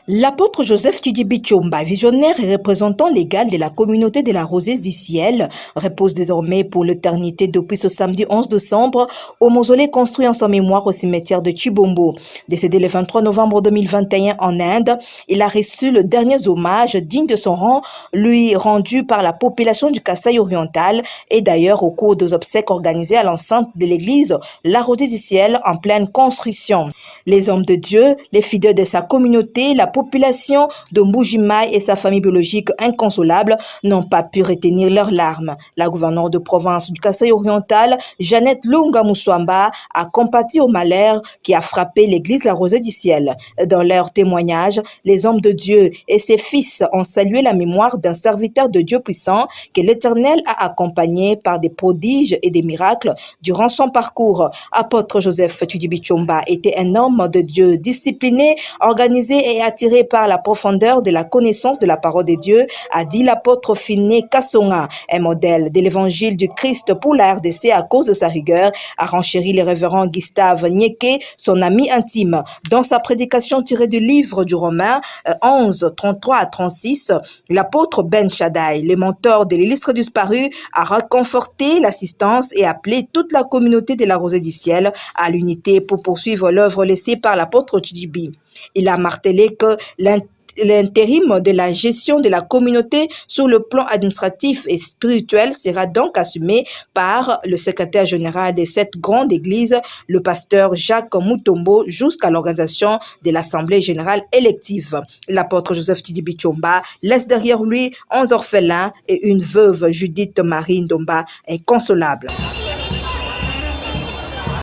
L'apôtre Joseph Tidibi Tshomba, visionnaire et représentant légal de la communauté de la Rosée du Ciel, repose désormais pour l'éternité depuis ce samedi 11 décembre au mausolée construit en son mémoire au cimetière de Chibombo. Décédé le 23 novembre 2021 en Inde, il a reçu le dernier hommage digne de son rang, lui rendu par la population du Kasaï oriental et d'ailleurs au cours des obsèques organisées à l'enceinte de l'église La Rosée du Ciel en pleine construction. Les hommes de Dieu, les fidèles de sa communauté, la population de Mbujimaï et sa famille biologique inconsolable n'ont pas pu retenir leurs larmes. La gouverneure de province du Kasaï oriental, Jeannette Lunga Muswamba, a compati au malheur qui a frappé l'église La Rosée du Ciel. Dans leur témoignage, les hommes de Dieu et ses fils ont salué la mémoire d'un serviteur de Dieu puissant que l'Éternel a accompagné par des prodiges et des miracles durant son parcours. Apôtre Joseph Tidibi Tshomba était un homme de Dieu discipliné, organisé et attiré par la profondeur de la connaissance de la parole de Dieu, a dit l'apôtre Finé Kassonga, un modèle de l'évangile du Christ pour la RDC à cause de sa rigueur, a renchéri le révérend Gustave Nyeke, son ami intime. Dans sa prédication tirée du livre du Romain 11, 33 à 36, l'apôtre Ben Shaddai, le mentor de l'illustre disparu, a réconforté l'assistance et appelé toute la communauté de la Rosée du Ciel à l'unité pour poursuivre l'œuvre laissée par l'apôtre Tidibi. Il a martelé que l'intérim de la gestion de la communauté sur le plan administratif et spirituel sera donc assumé par le secrétaire général de cette grande église, le pasteur Jacques Mutombo, jusqu'à l'organisation de l'Assemblée générale élective. L'apôtre Joseph Tidibi Tshomba laisse derrière lui 11 orphelins et une veuve, Judith Marie Ndomba, inconsolable.